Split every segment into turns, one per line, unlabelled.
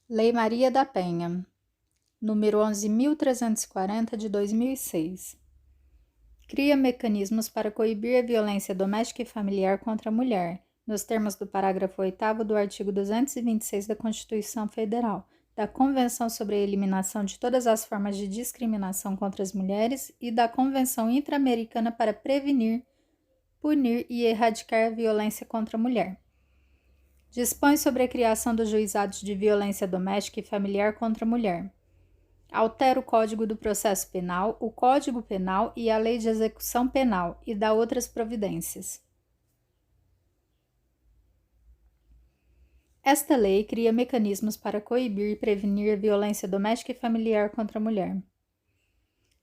Lei Maria da Penha, número 11.340 de 2006. Cria mecanismos para coibir a violência doméstica e familiar contra a mulher, nos termos do parágrafo 8º do artigo 226 da Constituição Federal, da Convenção sobre a Eliminação de todas as formas de discriminação contra as mulheres e da Convenção Interamericana para prevenir, punir e erradicar a violência contra a mulher. Dispõe sobre a criação dos juizados de violência doméstica e familiar contra a mulher. Altera o Código do Processo Penal, o Código Penal e a Lei de Execução Penal e dá outras providências. Esta lei cria mecanismos para coibir e prevenir a violência doméstica e familiar contra a mulher.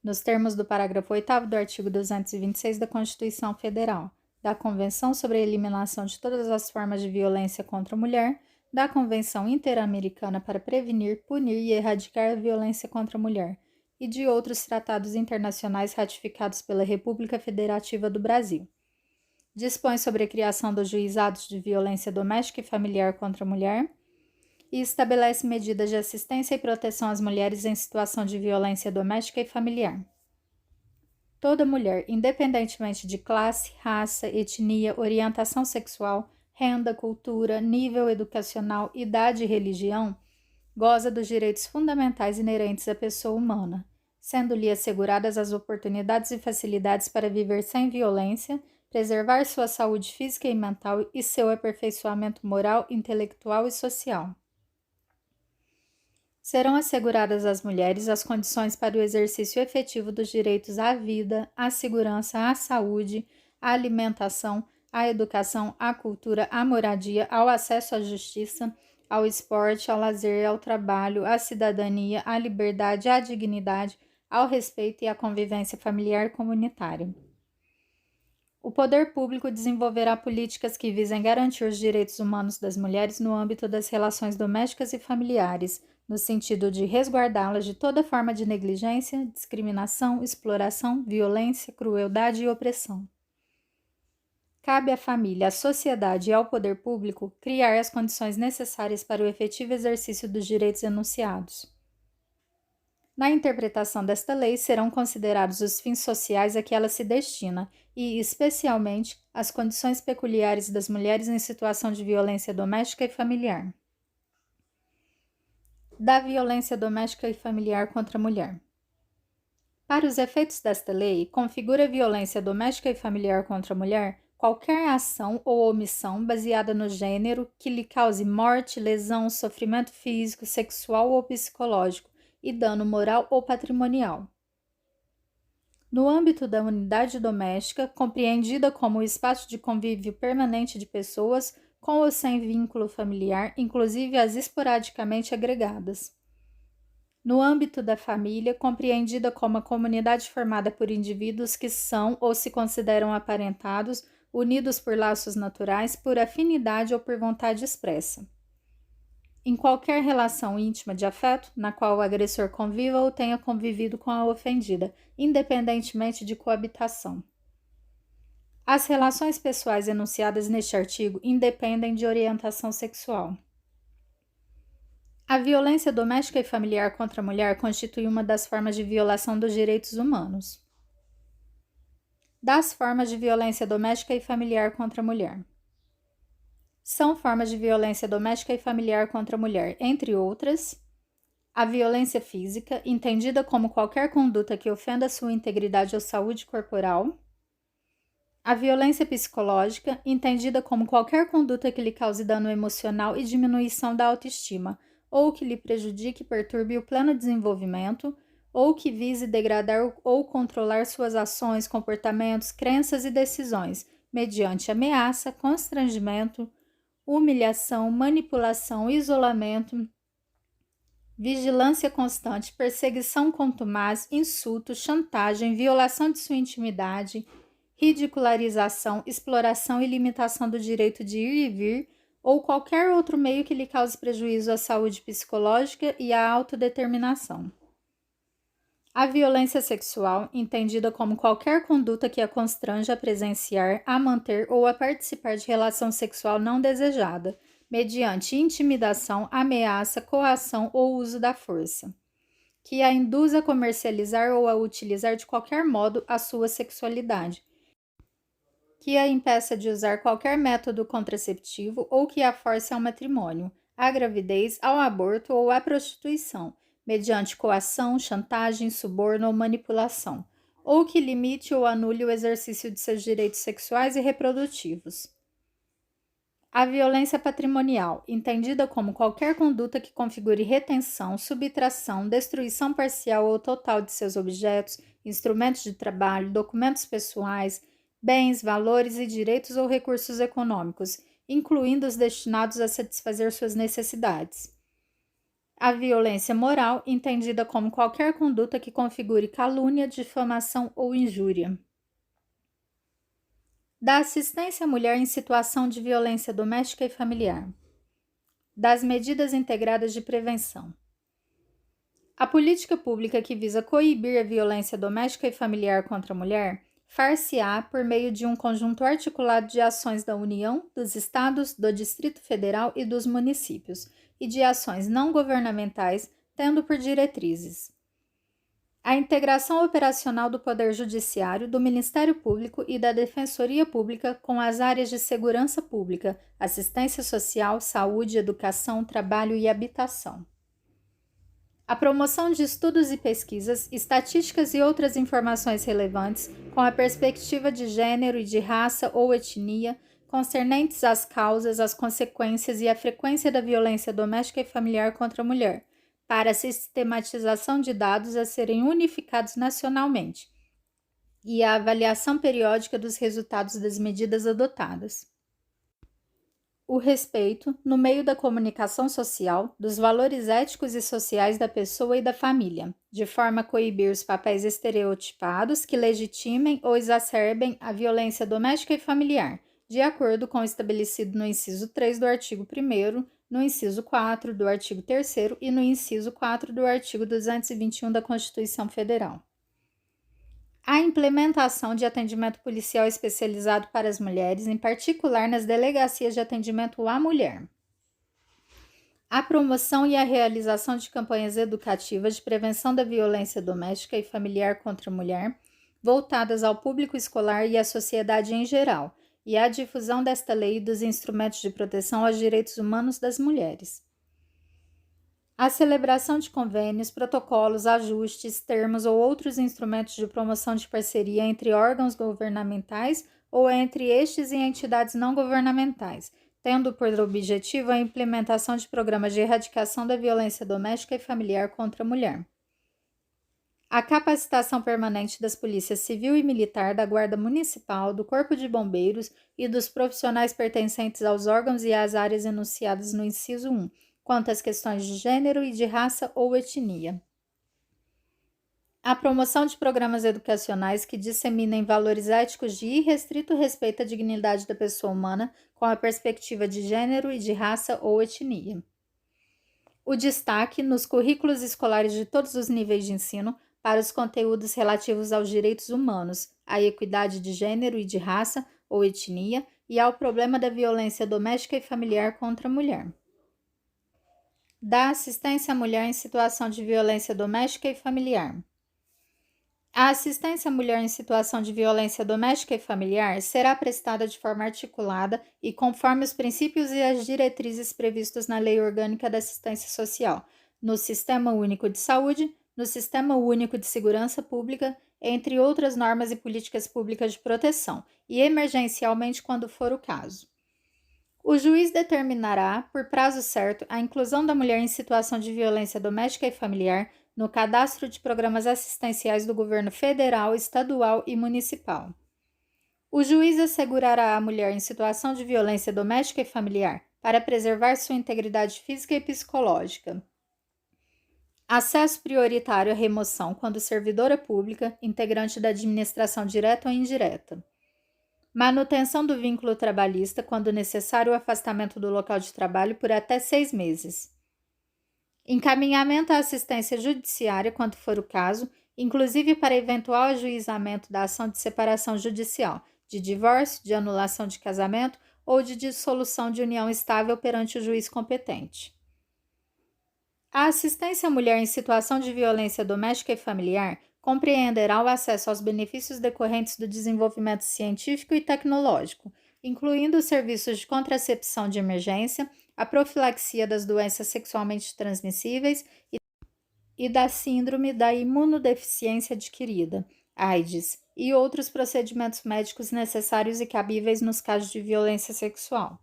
Nos termos do parágrafo 8º do artigo 226 da Constituição Federal, da Convenção sobre a Eliminação de todas as formas de violência contra a mulher, da Convenção Interamericana para prevenir, punir e erradicar a violência contra a mulher e de outros tratados internacionais ratificados pela República Federativa do Brasil. Dispõe sobre a criação dos juizados de violência doméstica e familiar contra a mulher e estabelece medidas de assistência e proteção às mulheres em situação de violência doméstica e familiar. Toda mulher, independentemente de classe, raça, etnia, orientação sexual, renda, cultura, nível educacional, idade e religião, goza dos direitos fundamentais inerentes à pessoa humana, sendo-lhe asseguradas as oportunidades e facilidades para viver sem violência, preservar sua saúde física e mental e seu aperfeiçoamento moral, intelectual e social. Serão asseguradas às mulheres as condições para o exercício efetivo dos direitos à vida, à segurança, à saúde, à alimentação, à educação, à cultura, à moradia, ao acesso à justiça, ao esporte, ao lazer, ao trabalho, à cidadania, à liberdade, à dignidade, ao respeito e à convivência familiar e comunitária. O poder público desenvolverá políticas que visem garantir os direitos humanos das mulheres no âmbito das relações domésticas e familiares, no sentido de resguardá-las de toda forma de negligência, discriminação, exploração, violência, crueldade e opressão. Cabe à família, à sociedade e ao poder público criar as condições necessárias para o efetivo exercício dos direitos enunciados. Na interpretação desta lei, serão considerados os fins sociais a que ela se destina e, especialmente, as condições peculiares das mulheres em situação de violência doméstica e familiar. Da violência doméstica e familiar contra a mulher. Para os efeitos desta lei, configura a violência doméstica e familiar contra a mulher qualquer ação ou omissão baseada no gênero que lhe cause morte, lesão, sofrimento físico, sexual ou psicológico e dano moral ou patrimonial. No âmbito da unidade doméstica, compreendida como o espaço de convívio permanente de pessoas com ou sem vínculo familiar, inclusive as esporadicamente agregadas. No âmbito da família, compreendida como a comunidade formada por indivíduos que são ou se consideram aparentados, unidos por laços naturais, por afinidade ou por vontade expressa. Em qualquer relação íntima de afeto, na qual o agressor conviva ou tenha convivido com a ofendida, independentemente de coabitação. As relações pessoais enunciadas neste artigo independem de orientação sexual. A violência doméstica e familiar contra a mulher constitui uma das formas de violação dos direitos humanos. Das formas de violência doméstica e familiar contra a mulher. São formas de violência doméstica e familiar contra a mulher, entre outras, a violência física, entendida como qualquer conduta que ofenda sua integridade ou saúde corporal, a violência psicológica, entendida como qualquer conduta que lhe cause dano emocional e diminuição da autoestima, ou que lhe prejudique e perturbe o pleno desenvolvimento, ou que vise degradar ou controlar suas ações, comportamentos, crenças e decisões, mediante ameaça, constrangimento, humilhação, manipulação, isolamento, vigilância constante, perseguição contumaz, insulto, chantagem, violação de sua intimidade, ridicularização, exploração e limitação do direito de ir e vir, ou qualquer outro meio que lhe cause prejuízo à saúde psicológica e à autodeterminação. A violência sexual, entendida como qualquer conduta que a constranja a presenciar, a manter ou a participar de relação sexual não desejada, mediante intimidação, ameaça, coação ou uso da força, que a induz a comercializar ou a utilizar de qualquer modo a sua sexualidade, que a impeça de usar qualquer método contraceptivo ou que a force ao matrimônio, à gravidez, ao aborto ou à prostituição, mediante coação, chantagem, suborno ou manipulação, ou que limite ou anule o exercício de seus direitos sexuais e reprodutivos. A violência patrimonial, entendida como qualquer conduta que configure retenção, subtração, destruição parcial ou total de seus objetos, instrumentos de trabalho, documentos pessoais, bens, valores e direitos ou recursos econômicos, incluindo os destinados a satisfazer suas necessidades. A violência moral, entendida como qualquer conduta que configure calúnia, difamação ou injúria. Da assistência à mulher em situação de violência doméstica e familiar. Das medidas integradas de prevenção. A política pública que visa coibir a violência doméstica e familiar contra a mulher far-se-á por meio de um conjunto articulado de ações da União, dos Estados, do Distrito Federal e dos municípios, e de ações não governamentais, tendo por diretrizes a integração operacional do Poder Judiciário, do Ministério Público e da Defensoria Pública com as áreas de segurança pública, assistência social, saúde, educação, trabalho e habitação. A promoção de estudos e pesquisas, estatísticas e outras informações relevantes com a perspectiva de gênero e de raça ou etnia, concernentes às causas, às consequências e à frequência da violência doméstica e familiar contra a mulher, para a sistematização de dados a serem unificados nacionalmente e a avaliação periódica dos resultados das medidas adotadas. O respeito, no meio da comunicação social, dos valores éticos e sociais da pessoa e da família, de forma a coibir os papéis estereotipados que legitimem ou exacerbem a violência doméstica e familiar, de acordo com o estabelecido no inciso 3 do artigo 1º, no inciso 4 do artigo 3º e no inciso 4 do artigo 221 da Constituição Federal. A implementação de atendimento policial especializado para as mulheres, em particular nas delegacias de atendimento à mulher. A promoção e a realização de campanhas educativas de prevenção da violência doméstica e familiar contra a mulher, voltadas ao público escolar e à sociedade em geral, e a difusão desta lei e dos instrumentos de proteção aos direitos humanos das mulheres. A celebração de convênios, protocolos, ajustes, termos ou outros instrumentos de promoção de parceria entre órgãos governamentais ou entre estes e entidades não governamentais, tendo por objetivo a implementação de programas de erradicação da violência doméstica e familiar contra a mulher. A capacitação permanente das polícias civil e militar, da Guarda Municipal, do Corpo de Bombeiros e dos profissionais pertencentes aos órgãos e às áreas enunciadas no inciso 1, quanto às questões de gênero e de raça ou etnia. A promoção de programas educacionais que disseminem valores éticos de irrestrito respeito à dignidade da pessoa humana com a perspectiva de gênero e de raça ou etnia. O destaque nos currículos escolares de todos os níveis de ensino para os conteúdos relativos aos direitos humanos, à equidade de gênero e de raça ou etnia e ao problema da violência doméstica e familiar contra a mulher. Da assistência à mulher em situação de violência doméstica e familiar. A assistência à mulher em situação de violência doméstica e familiar será prestada de forma articulada e conforme os princípios e as diretrizes previstos na Lei Orgânica da Assistência Social, no Sistema Único de Saúde, no Sistema Único de Segurança Pública, entre outras normas e políticas públicas de proteção, e emergencialmente quando for o caso. O juiz determinará, por prazo certo, a inclusão da mulher em situação de violência doméstica e familiar no cadastro de programas assistenciais do governo federal, estadual e municipal. O juiz assegurará à mulher em situação de violência doméstica e familiar para preservar sua integridade física e psicológica. Acesso prioritário à remoção quando servidora pública, integrante da administração direta ou indireta. Manutenção do vínculo trabalhista quando necessário o afastamento do local de trabalho por até 6 meses. Encaminhamento à assistência judiciária quando for o caso, inclusive para eventual ajuizamento da ação de separação judicial, de divórcio, de anulação de casamento ou de dissolução de união estável perante o juiz competente. A assistência à mulher em situação de violência doméstica e familiar compreenderá o acesso aos benefícios decorrentes do desenvolvimento científico e tecnológico, incluindo os serviços de contracepção de emergência, a profilaxia das doenças sexualmente transmissíveis e da síndrome da imunodeficiência adquirida, AIDS, e outros procedimentos médicos necessários e cabíveis nos casos de violência sexual.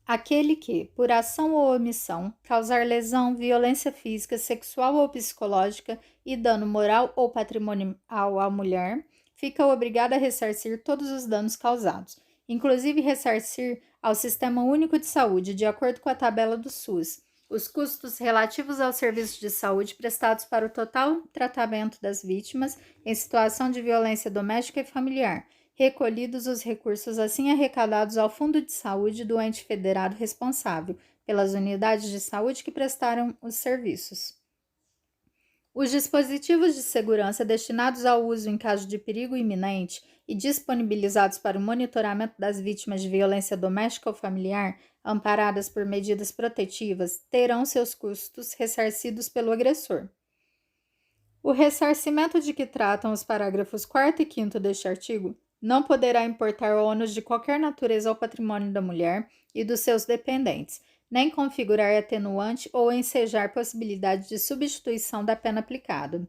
Aquele que, por ação ou omissão, causar lesão, violência física, sexual ou psicológica e dano moral ou patrimonial à mulher, fica obrigado a ressarcir todos os danos causados, inclusive ressarcir ao Sistema Único de Saúde, de acordo com a tabela do SUS, os custos relativos aos serviços de saúde prestados para o total tratamento das vítimas em situação de violência doméstica e familiar, recolhidos os recursos assim arrecadados ao Fundo de Saúde do ente federado responsável pelas unidades de saúde que prestaram os serviços. Os dispositivos de segurança destinados ao uso em caso de perigo iminente e disponibilizados para o monitoramento das vítimas de violência doméstica ou familiar, amparadas por medidas protetivas, terão seus custos ressarcidos pelo agressor. O ressarcimento de que tratam os parágrafos 4º e 5º deste artigo não poderá importar ônus de qualquer natureza ao patrimônio da mulher e dos seus dependentes, nem configurar atenuante ou ensejar possibilidade de substituição da pena aplicada.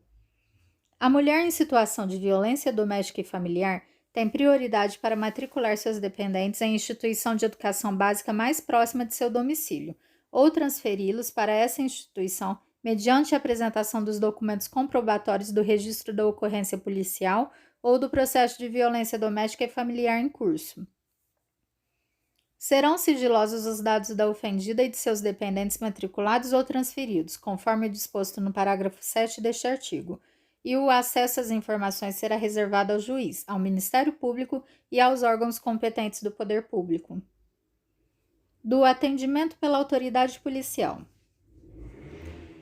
A mulher em situação de violência doméstica e familiar tem prioridade para matricular seus dependentes em instituição de educação básica mais próxima de seu domicílio, ou transferi-los para essa instituição mediante a apresentação dos documentos comprobatórios do registro da ocorrência policial ou do processo de violência doméstica e familiar em curso. Serão sigilosos os dados da ofendida e de seus dependentes matriculados ou transferidos, conforme disposto no parágrafo 7 deste artigo, e o acesso às informações será reservado ao juiz, ao Ministério Público e aos órgãos competentes do Poder Público. Do atendimento pela autoridade policial.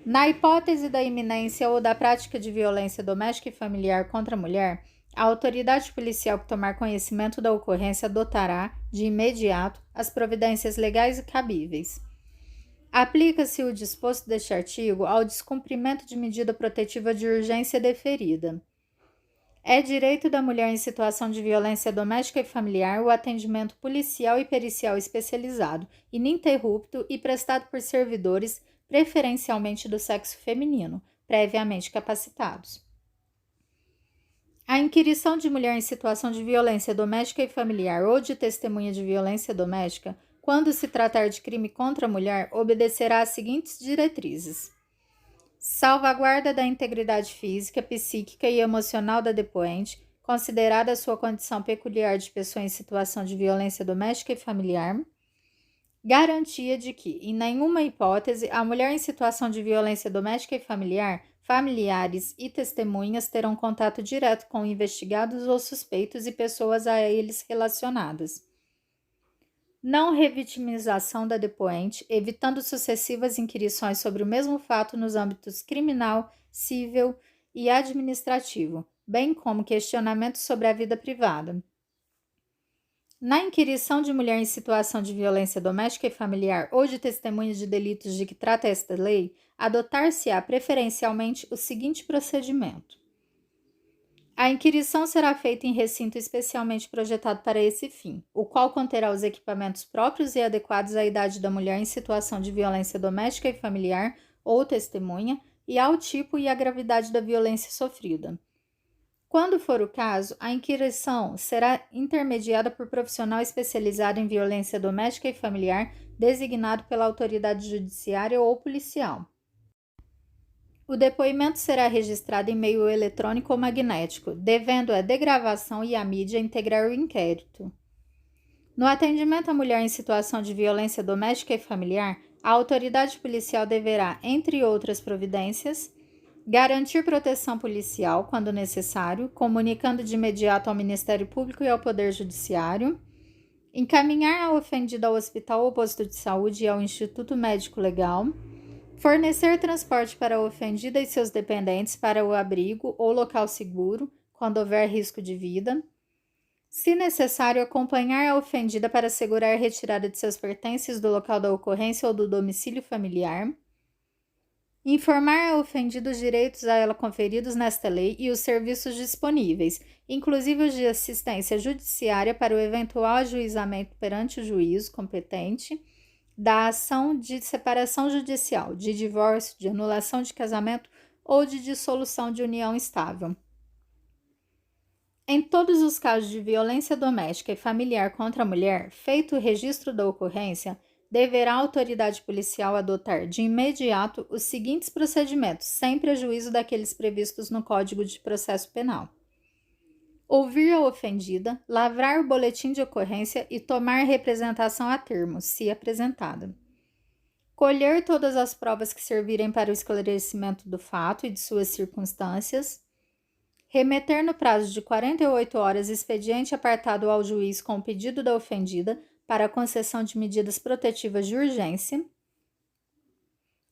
Na hipótese da iminência ou da prática de violência doméstica e familiar contra a mulher, a autoridade policial que tomar conhecimento da ocorrência adotará, de imediato, as providências legais e cabíveis. Aplica-se o disposto deste artigo ao descumprimento de medida protetiva de urgência deferida. É direito da mulher em situação de violência doméstica e familiar o atendimento policial e pericial especializado, ininterrupto e prestado por servidores, preferencialmente do sexo feminino, previamente capacitados. A inquirição de mulher em situação de violência doméstica e familiar ou de testemunha de violência doméstica, quando se tratar de crime contra a mulher, obedecerá às seguintes diretrizes: salvaguarda da integridade física, psíquica e emocional da depoente, considerada a sua condição peculiar de pessoa em situação de violência doméstica e familiar. Garantia de que, em nenhuma hipótese, a mulher em situação de violência doméstica e familiar, familiares e testemunhas terão contato direto com investigados ou suspeitos e pessoas a eles relacionadas. Não revitimização da depoente, evitando sucessivas inquirições sobre o mesmo fato nos âmbitos criminal, civil e administrativo, bem como questionamentos sobre a vida privada. Na inquirição de mulher em situação de violência doméstica e familiar ou de testemunhas de delitos de que trata esta lei, adotar-se-á preferencialmente o seguinte procedimento. A inquirição será feita em recinto especialmente projetado para esse fim, o qual conterá os equipamentos próprios e adequados à idade da mulher em situação de violência doméstica e familiar ou testemunha e ao tipo e à gravidade da violência sofrida. Quando for o caso, a inquirição será intermediada por profissional especializado em violência doméstica e familiar, designado pela autoridade judiciária ou policial. O depoimento será registrado em meio eletrônico ou magnético, devendo a degravação e a mídia integrar o inquérito. No atendimento à mulher em situação de violência doméstica e familiar, a autoridade policial deverá, entre outras providências, garantir proteção policial, quando necessário, comunicando de imediato ao Ministério Público e ao Poder Judiciário, encaminhar a ofendida ao hospital ou posto de saúde e ao Instituto Médico Legal, fornecer transporte para a ofendida e seus dependentes para o abrigo ou local seguro, quando houver risco de vida, Se necessário, acompanhar a ofendida para assegurar a retirada de seus pertences do local da ocorrência ou do domicílio familiar. Informar a ofendida os direitos a ela conferidos nesta lei e os serviços disponíveis, inclusive os de assistência judiciária para o eventual ajuizamento perante o juízo competente da ação de separação judicial, de divórcio, de anulação de casamento ou de dissolução de união estável. Em todos os casos de violência doméstica e familiar contra a mulher, feito o registro da ocorrência, deverá a autoridade policial adotar de imediato os seguintes procedimentos, sem prejuízo daqueles previstos no Código de Processo Penal: ouvir a ofendida, lavrar o boletim de ocorrência e tomar representação a termo, se apresentada. Colher todas as provas que servirem para o esclarecimento do fato e de suas circunstâncias. Remeter no prazo de 48 horas expediente apartado ao juiz com o pedido da ofendida para a concessão de medidas protetivas de urgência.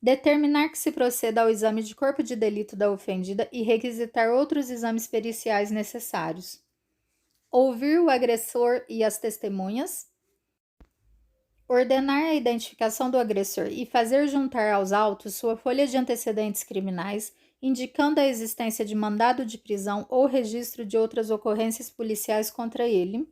Determinar que se proceda ao exame de corpo de delito da ofendida e requisitar outros exames periciais necessários. Ouvir o agressor e as testemunhas. Ordenar a identificação do agressor e fazer juntar aos autos sua folha de antecedentes criminais, indicando a existência de mandado de prisão ou registro de outras ocorrências policiais contra ele.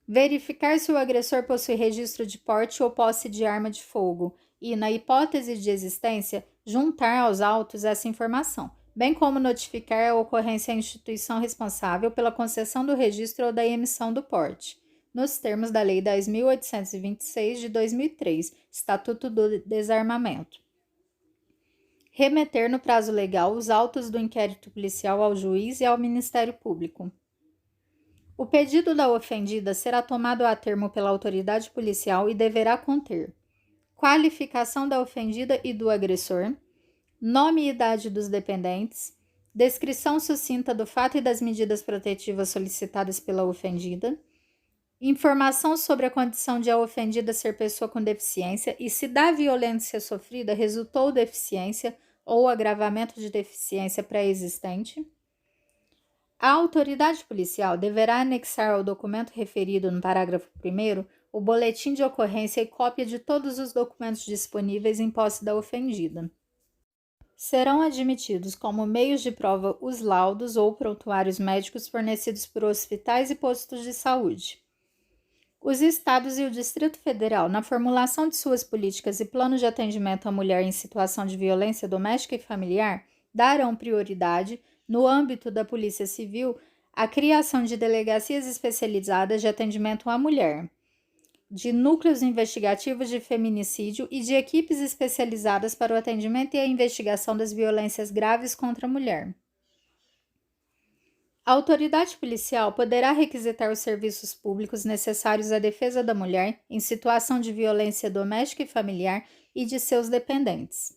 Verificar se o agressor possui registro de porte ou posse de arma de fogo e, na hipótese de existência, juntar aos autos essa informação, bem como notificar a ocorrência à instituição responsável pela concessão do registro ou da emissão do porte, nos termos da Lei 10.826 de 2003, Estatuto do Desarmamento. Remeter no prazo legal os autos do inquérito policial ao juiz e ao Ministério Público. O pedido da ofendida será tomado a termo pela autoridade policial e deverá conter qualificação da ofendida e do agressor, nome e idade dos dependentes, descrição sucinta do fato e das medidas protetivas solicitadas pela ofendida, informação sobre a condição de a ofendida ser pessoa com deficiência e se da violência sofrida resultou deficiência ou agravamento de deficiência pré-existente. A autoridade policial deverá anexar ao documento referido no parágrafo 1º o boletim de ocorrência e cópia de todos os documentos disponíveis em posse da ofendida. Serão admitidos como meios de prova os laudos ou prontuários médicos fornecidos por hospitais e postos de saúde. Os Estados e o Distrito Federal, na formulação de suas políticas e planos de atendimento à mulher em situação de violência doméstica e familiar, darão prioridade, no âmbito da Polícia Civil, à criação de delegacias especializadas de atendimento à mulher, de núcleos investigativos de feminicídio e de equipes especializadas para o atendimento e a investigação das violências graves contra a mulher. A autoridade policial poderá requisitar os serviços públicos necessários à defesa da mulher em situação de violência doméstica e familiar e de seus dependentes.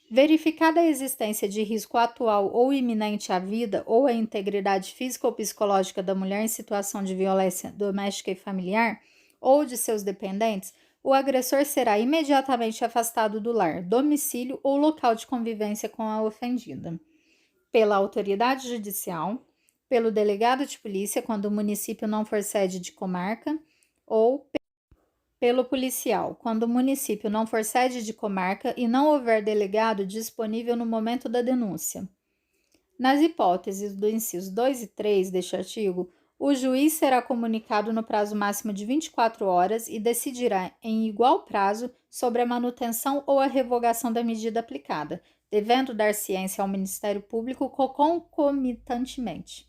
Verificada a existência de risco atual ou iminente à vida ou à integridade física ou psicológica da mulher em situação de violência doméstica e familiar ou de seus dependentes, o agressor será imediatamente afastado do lar, domicílio ou local de convivência com a ofendida, pela autoridade judicial, pelo delegado de polícia quando o município não for sede de comarca, ou pelo policial quando o município não for sede de comarca e não houver delegado disponível no momento da denúncia. Nas hipóteses do inciso 2 e 3 deste artigo, o juiz será comunicado no prazo máximo de 24 horas e decidirá em igual prazo sobre a manutenção ou a revogação da medida aplicada, devendo dar ciência ao Ministério Público concomitantemente.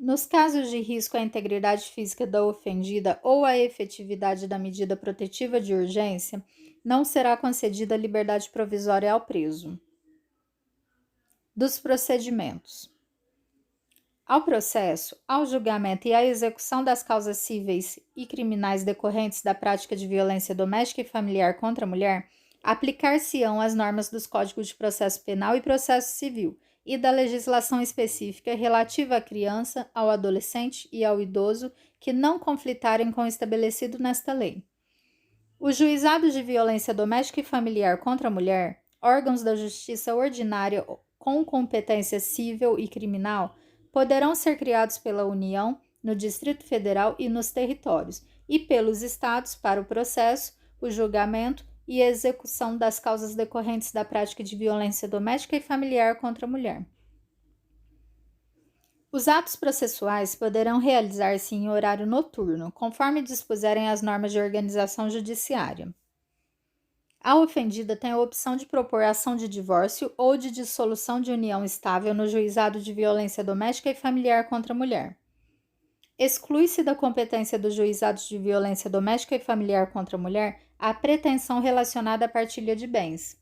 Nos casos de risco à integridade física da ofendida ou à efetividade da medida protetiva de urgência, não será concedida liberdade provisória ao preso. Dos procedimentos. Ao processo, ao julgamento e à execução das causas cíveis e criminais decorrentes da prática de violência doméstica e familiar contra a mulher, aplicar-se-ão as normas dos Códigos de Processo Penal e Processo Civil e da legislação específica relativa à criança, ao adolescente e ao idoso que não conflitarem com o estabelecido nesta lei. Os juizados de violência doméstica e familiar contra a mulher, órgãos da justiça ordinária com competência civil e criminal, poderão ser criados pela União, no Distrito Federal e nos territórios, e pelos estados para o processo, o julgamento e a execução das causas decorrentes da prática de violência doméstica e familiar contra a mulher. Os atos processuais poderão realizar-se em horário noturno, conforme dispuserem as normas de organização judiciária. A ofendida tem a opção de propor ação de divórcio ou de dissolução de união estável no juizado de violência doméstica e familiar contra a mulher. Exclui-se da competência dos juizados de violência doméstica e familiar contra a mulher a pretensão relacionada à partilha de bens.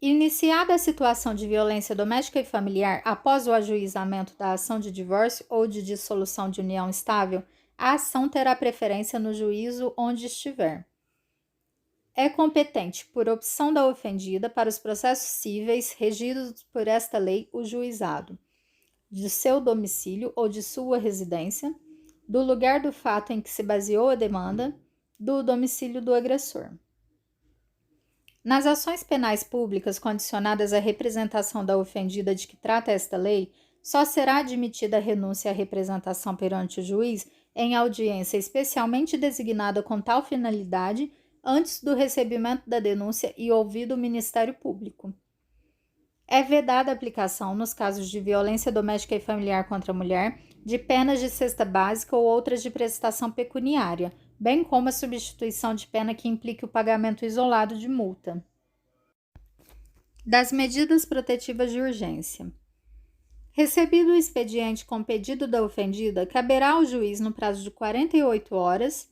Iniciada a situação de violência doméstica e familiar após o ajuizamento da ação de divórcio ou de dissolução de união estável, a ação terá preferência no juízo onde estiver. É competente, por opção da ofendida, para os processos cíveis regidos por esta lei, o juizado de seu domicílio ou de sua residência, do lugar do fato em que se baseou a demanda, do domicílio do agressor. Nas ações penais públicas condicionadas à representação da ofendida de que trata esta lei, só será admitida a renúncia à representação perante o juiz em audiência especialmente designada com tal finalidade antes do recebimento da denúncia e ouvido o Ministério Público. É vedada a aplicação, nos casos de violência doméstica e familiar contra a mulher, de penas de cesta básica ou outras de prestação pecuniária, bem como a substituição de pena que implique o pagamento isolado de multa. Das medidas protetivas de urgência. Recebido o expediente com pedido da ofendida, caberá ao juiz, no prazo de 48 horas,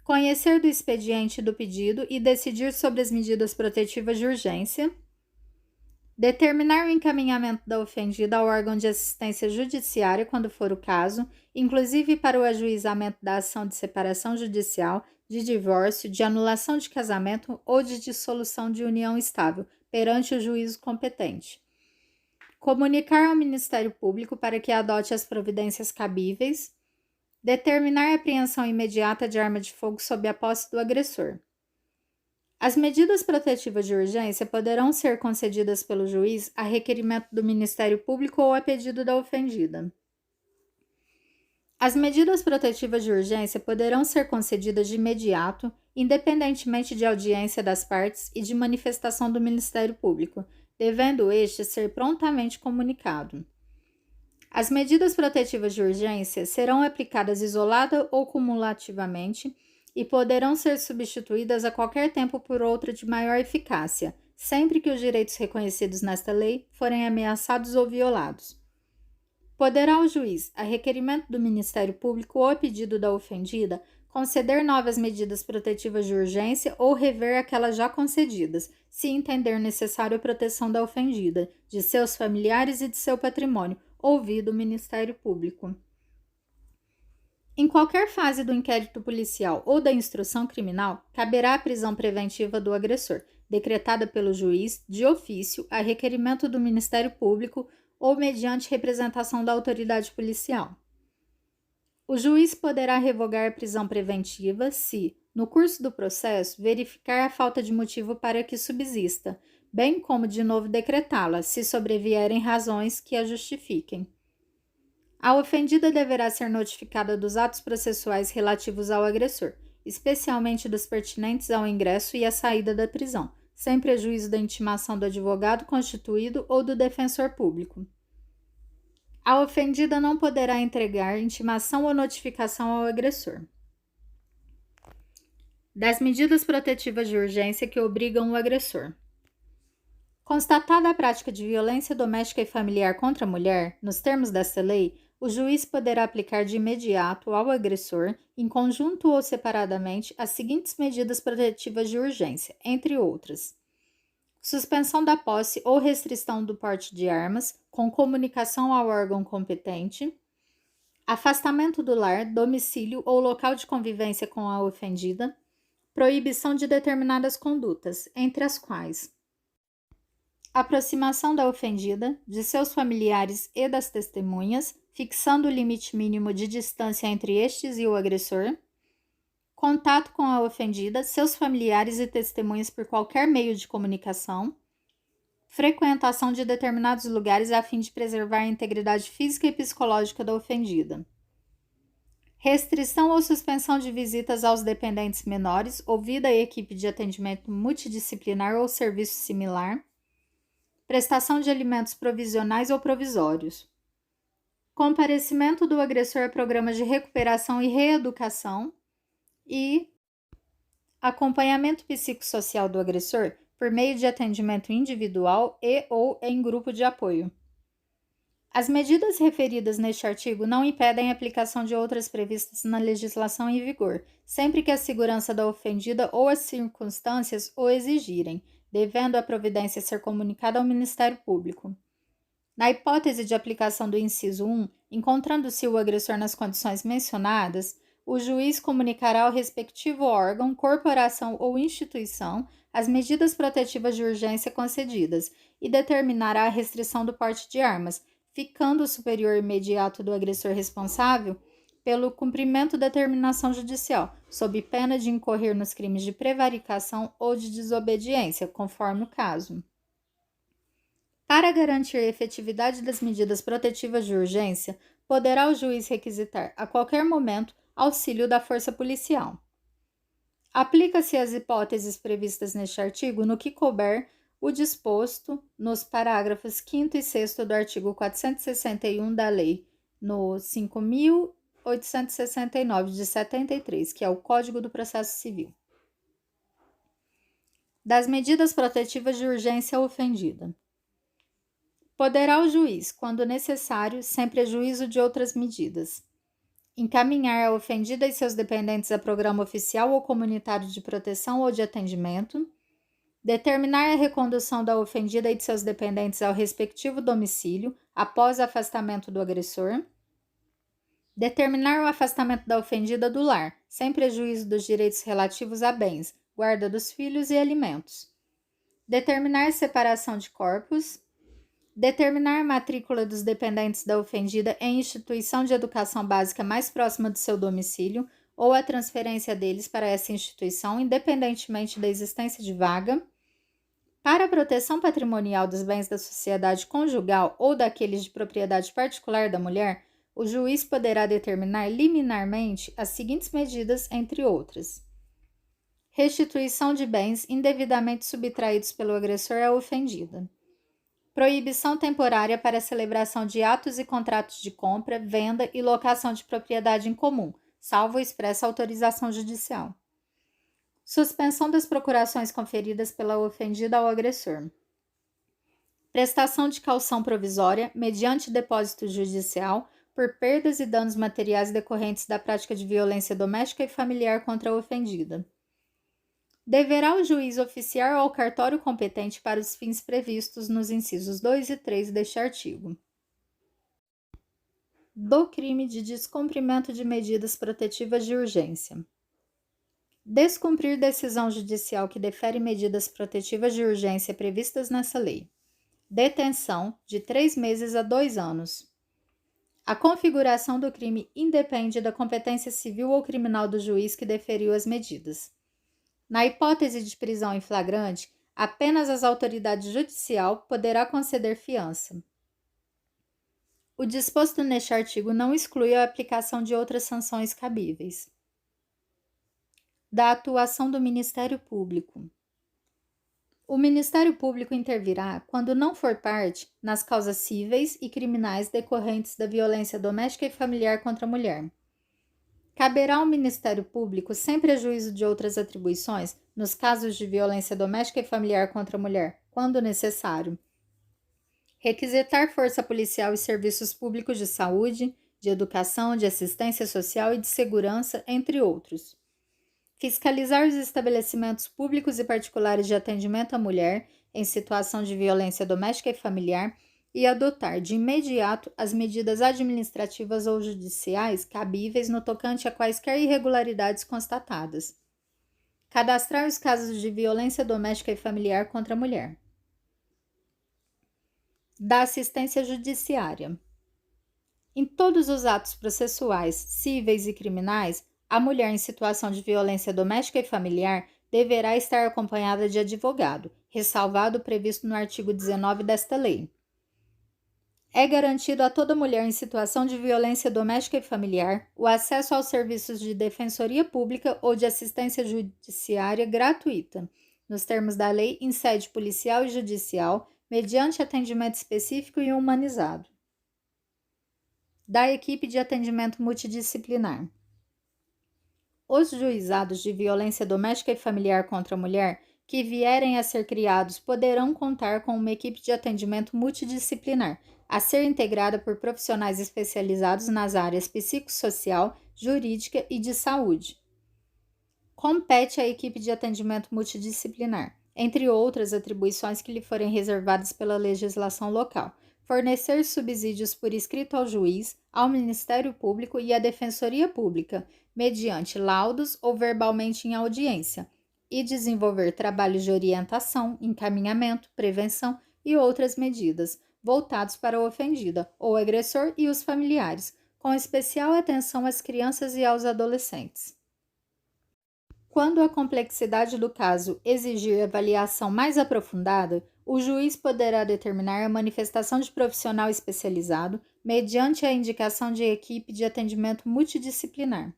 conhecer do expediente do pedido e decidir sobre as medidas protetivas de urgência, determinar o encaminhamento da ofendida ao órgão de assistência judiciária, quando for o caso, inclusive para o ajuizamento da ação de separação judicial, de divórcio, de anulação de casamento ou de dissolução de união estável, perante o juízo competente. Comunicar ao Ministério Público para que adote as providências cabíveis, determinar a apreensão imediata de arma de fogo sob a posse do agressor. As medidas protetivas de urgência poderão ser concedidas pelo juiz a requerimento do Ministério Público ou a pedido da ofendida. As medidas protetivas de urgência poderão ser concedidas de imediato, independentemente de audiência das partes e de manifestação do Ministério Público, devendo este ser prontamente comunicado. As medidas protetivas de urgência serão aplicadas isolada ou cumulativamente e poderão ser substituídas a qualquer tempo por outra de maior eficácia, sempre que os direitos reconhecidos nesta lei forem ameaçados ou violados. Poderá o juiz, a requerimento do Ministério Público ou a pedido da ofendida, conceder novas medidas protetivas de urgência ou rever aquelas já concedidas, se entender necessário a proteção da ofendida, de seus familiares e de seu patrimônio, ouvido o Ministério Público. Em qualquer fase do inquérito policial ou da instrução criminal, caberá a prisão preventiva do agressor, decretada pelo juiz, de ofício, a requerimento do Ministério Público ou mediante representação da autoridade policial. O juiz poderá revogar a prisão preventiva se, no curso do processo, verificar a falta de motivo para que subsista, bem como de novo decretá-la, se sobrevierem razões que a justifiquem. A ofendida deverá ser notificada dos atos processuais relativos ao agressor, especialmente dos pertinentes ao ingresso e à saída da prisão, sem prejuízo da intimação do advogado constituído ou do defensor público. A ofendida não poderá entregar intimação ou notificação ao agressor. Das medidas protetivas de urgência que obrigam o agressor. Constatada a prática de violência doméstica e familiar contra a mulher, nos termos desta lei, o juiz poderá aplicar de imediato ao agressor, em conjunto ou separadamente, as seguintes medidas protetivas de urgência, entre outras: suspensão da posse ou restrição do porte de armas, com comunicação ao órgão competente, afastamento do lar, domicílio ou local de convivência com a ofendida, proibição de determinadas condutas, entre as quais aproximação da ofendida, de seus familiares e das testemunhas, fixando o limite mínimo de distância entre estes e o agressor, contato com a ofendida, seus familiares e testemunhas por qualquer meio de comunicação, frequentação de determinados lugares a fim de preservar a integridade física e psicológica da ofendida, restrição ou suspensão de visitas aos dependentes menores, ouvida a equipe de atendimento multidisciplinar ou serviço similar, prestação de alimentos provisionais ou provisórios, comparecimento do agressor a programas de recuperação e reeducação e acompanhamento psicossocial do agressor por meio de atendimento individual e ou em grupo de apoio. As medidas referidas neste artigo não impedem a aplicação de outras previstas na legislação em vigor, sempre que a segurança da ofendida ou as circunstâncias o exigirem, devendo a providência ser comunicada ao Ministério Público. Na hipótese de aplicação do inciso 1, encontrando-se o agressor nas condições mencionadas, o juiz comunicará ao respectivo órgão, corporação ou instituição as medidas protetivas de urgência concedidas e determinará a restrição do porte de armas, ficando o superior imediato do agressor responsável pelo cumprimento da determinação judicial, sob pena de incorrer nos crimes de prevaricação ou de desobediência, conforme o caso. Para garantir a efetividade das medidas protetivas de urgência, poderá o juiz requisitar, a qualquer momento, auxílio da força policial. Aplica-se às hipóteses previstas neste artigo no que couber o disposto nos parágrafos 5º e 6º do artigo 461 da Lei no 5.869 de 73, que é o Código do Processo Civil. Das medidas protetivas de urgência ofendida. Poderá o juiz, quando necessário, sem prejuízo de outras medidas, encaminhar a ofendida e seus dependentes a programa oficial ou comunitário de proteção ou de atendimento, determinar a recondução da ofendida e de seus dependentes ao respectivo domicílio após afastamento do agressor, determinar o afastamento da ofendida do lar, sem prejuízo dos direitos relativos a bens, guarda dos filhos e alimentos, determinar separação de corpos, determinar a matrícula dos dependentes da ofendida em instituição de educação básica mais próxima do seu domicílio ou a transferência deles para essa instituição, independentemente da existência de vaga, para a proteção patrimonial dos bens da sociedade conjugal ou daqueles de propriedade particular da mulher, o juiz poderá determinar liminarmente as seguintes medidas, entre outras: restituição de bens indevidamente subtraídos pelo agressor à ofendida, proibição temporária para a celebração de atos e contratos de compra, venda e locação de propriedade em comum, salvo expressa autorização judicial. Suspensão das procurações conferidas pela ofendida ao agressor. Prestação de caução provisória, mediante depósito judicial, por perdas e danos materiais decorrentes da prática de violência doméstica e familiar contra a ofendida. Deverá o juiz oficiar ao cartório competente para os fins previstos nos incisos 2 e 3 deste artigo. Do crime de descumprimento de medidas protetivas de urgência. Descumprir decisão judicial que defere medidas protetivas de urgência previstas nessa lei. Detenção de 3 meses a 2 anos. A configuração do crime independe da competência civil ou criminal do juiz que deferiu as medidas. Na hipótese de prisão em flagrante, apenas as autoridades judicial poderá conceder fiança. O disposto neste artigo não exclui a aplicação de outras sanções cabíveis. Da atuação do Ministério Público. O Ministério Público intervirá, quando não for parte, nas causas cíveis e criminais decorrentes da violência doméstica e familiar contra a mulher. Caberá ao Ministério Público, sem prejuízo de outras atribuições, nos casos de violência doméstica e familiar contra a mulher, quando necessário, requisitar força policial e serviços públicos de saúde, de educação, de assistência social e de segurança, entre outros. Fiscalizar os estabelecimentos públicos e particulares de atendimento à mulher em situação de violência doméstica e familiar e adotar de imediato as medidas administrativas ou judiciais cabíveis no tocante a quaisquer irregularidades constatadas. Cadastrar os casos de violência doméstica e familiar contra a mulher. Da assistência judiciária. Em todos os atos processuais, cíveis e criminais, a mulher em situação de violência doméstica e familiar deverá estar acompanhada de advogado, ressalvado o previsto no artigo 19 desta lei. É garantido a toda mulher em situação de violência doméstica e familiar o acesso aos serviços de defensoria pública ou de assistência judiciária gratuita, nos termos da lei, em sede policial e judicial, mediante atendimento específico e humanizado. Da equipe de atendimento multidisciplinar. Os juizados de violência doméstica e familiar contra a mulher que vierem a ser criados poderão contar com uma equipe de atendimento multidisciplinar, a ser integrada por profissionais especializados nas áreas psicossocial, jurídica e de saúde. Compete à equipe de atendimento multidisciplinar, entre outras atribuições que lhe forem reservadas pela legislação local, fornecer subsídios por escrito ao juiz, ao Ministério Público e à Defensoria Pública, mediante laudos ou verbalmente em audiência, e desenvolver trabalhos de orientação, encaminhamento, prevenção e outras medidas, voltados para a ofendida, ou agressor e os familiares, com especial atenção às crianças e aos adolescentes. Quando a complexidade do caso exigir avaliação mais aprofundada, o juiz poderá determinar a manifestação de profissional especializado mediante a indicação de equipe de atendimento multidisciplinar.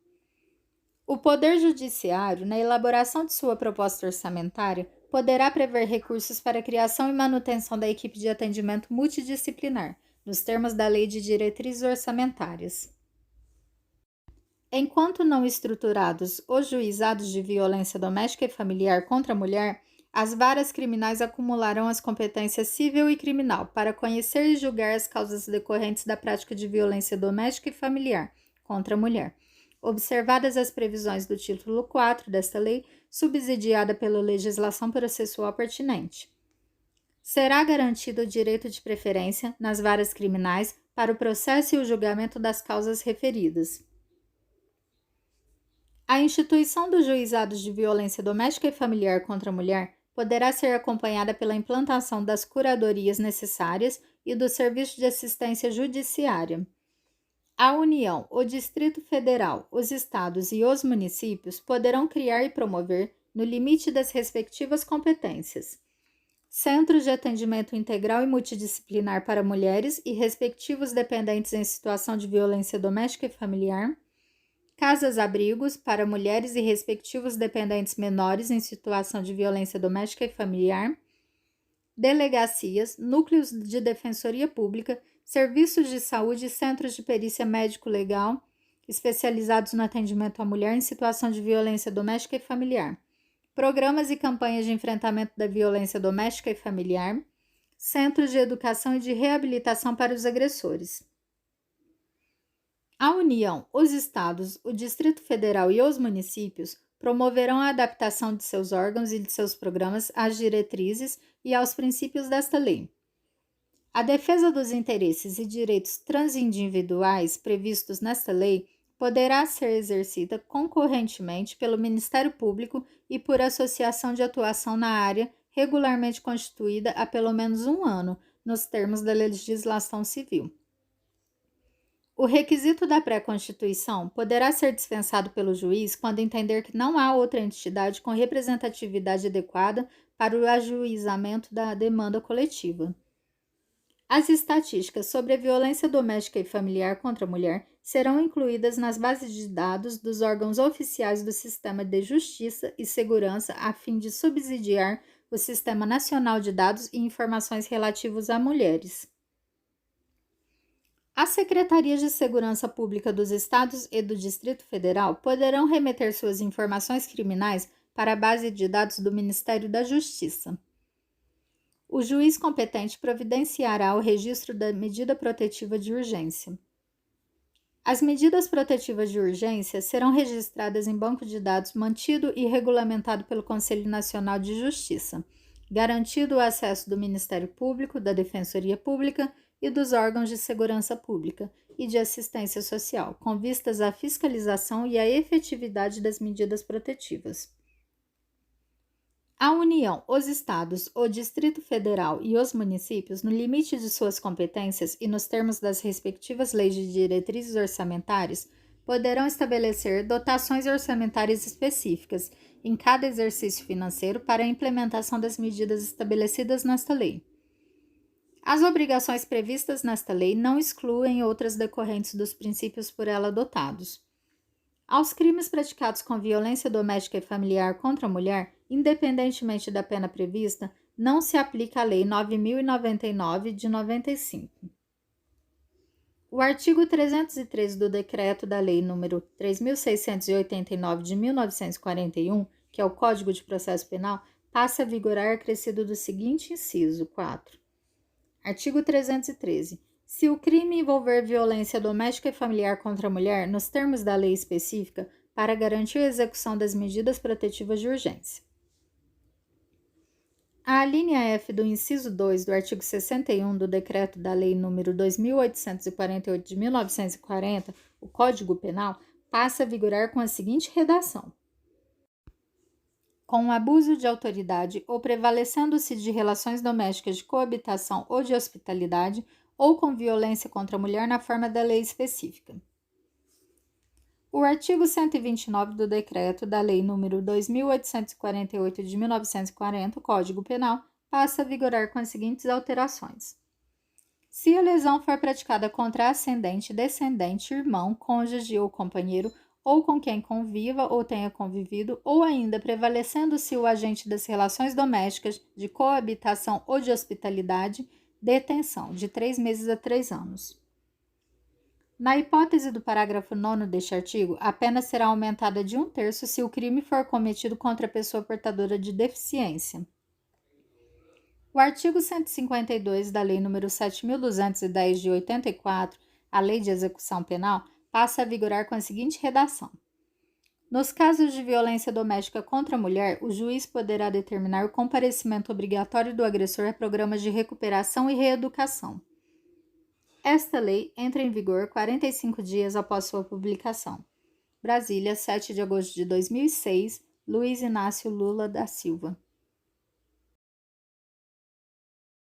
O Poder Judiciário, na elaboração de sua proposta orçamentária, poderá prever recursos para a criação e manutenção da equipe de atendimento multidisciplinar, nos termos da Lei de Diretrizes Orçamentárias. Enquanto não estruturados os juizados de violência doméstica e familiar contra a mulher, as varas criminais acumularão as competências civil e criminal para conhecer e julgar as causas decorrentes da prática de violência doméstica e familiar contra a mulher, observadas as previsões do título 4 desta lei, subsidiada pela legislação processual pertinente. Será garantido o direito de preferência nas varas criminais para o processo e o julgamento das causas referidas. A instituição dos juizados de violência doméstica e familiar contra a mulher poderá ser acompanhada pela implantação das curadorias necessárias e do Serviço de Assistência Judiciária. A União, o Distrito Federal, os estados e os municípios poderão criar e promover, no limite das respectivas competências, centros de atendimento integral e multidisciplinar para mulheres e respectivos dependentes em situação de violência doméstica e familiar, casas-abrigos para mulheres e respectivos dependentes menores em situação de violência doméstica e familiar, delegacias, núcleos de defensoria pública, serviços de saúde e centros de perícia médico-legal especializados no atendimento à mulher em situação de violência doméstica e familiar, programas e campanhas de enfrentamento da violência doméstica e familiar, centros de educação e de reabilitação para os agressores. A União, os estados, o Distrito Federal e os municípios promoverão a adaptação de seus órgãos e de seus programas às diretrizes e aos princípios desta lei. A defesa dos interesses e direitos transindividuais previstos nesta lei poderá ser exercida concorrentemente pelo Ministério Público e por associação de atuação na área regularmente constituída há pelo menos 1 ano, nos termos da legislação civil. O requisito da pré-constituição poderá ser dispensado pelo juiz quando entender que não há outra entidade com representatividade adequada para o ajuizamento da demanda coletiva. As estatísticas sobre a violência doméstica e familiar contra a mulher serão incluídas nas bases de dados dos órgãos oficiais do Sistema de Justiça e Segurança a fim de subsidiar o Sistema Nacional de Dados e Informações relativos a mulheres. As Secretarias de Segurança Pública dos Estados e do Distrito Federal poderão remeter suas informações criminais para a base de dados do Ministério da Justiça. O juiz competente providenciará o registro da medida protetiva de urgência. As medidas protetivas de urgência serão registradas em banco de dados mantido e regulamentado pelo Conselho Nacional de Justiça, garantido o acesso do Ministério Público, da Defensoria Pública e dos órgãos de segurança pública e de assistência social, com vistas à fiscalização e à efetividade das medidas protetivas. A União, os Estados, o Distrito Federal e os municípios, no limite de suas competências e nos termos das respectivas leis de diretrizes orçamentárias, poderão estabelecer dotações orçamentárias específicas em cada exercício financeiro para a implementação das medidas estabelecidas nesta lei. As obrigações previstas nesta lei não excluem outras decorrentes dos princípios por ela adotados. Aos crimes praticados com violência doméstica e familiar contra a mulher, independentemente da pena prevista, não se aplica a Lei 9.099 de 95. O artigo 313 do Decreto da Lei nº 3.689 de 1941, que é o Código de Processo Penal, passa a vigorar acrescido do seguinte inciso 4. Artigo 313. Se o crime envolver violência doméstica e familiar contra a mulher, nos termos da lei específica, para garantir a execução das medidas protetivas de urgência. A alínea F do inciso 2 do artigo 61 do Decreto da Lei nº 2.848 de 1940, o Código Penal, passa a vigorar com a seguinte redação: com abuso de autoridade ou prevalecendo-se de relações domésticas de coabitação ou de hospitalidade, ou com violência contra a mulher na forma da lei específica. O artigo 129 do Decreto da Lei nº 2.848 de 1940, Código Penal, passa a vigorar com as seguintes alterações. Se a lesão for praticada contra ascendente, descendente, irmão, cônjuge ou companheiro, ou com quem conviva ou tenha convivido, ou ainda prevalecendo-se o agente das relações domésticas, de coabitação ou de hospitalidade, detenção de 3 meses a 3 anos. Na hipótese do parágrafo 9º deste artigo, a pena será aumentada de 1/3 se o crime for cometido contra a pessoa portadora de deficiência. O artigo 152 da Lei nº 7.210 de 84, a Lei de Execução Penal, passa a vigorar com a seguinte redação. Nos casos de violência doméstica contra a mulher, o juiz poderá determinar o comparecimento obrigatório do agressor a programas de recuperação e reeducação. Esta lei entra em vigor 45 dias após sua publicação. Brasília, 7 de agosto de 2006, Luiz Inácio Lula da Silva.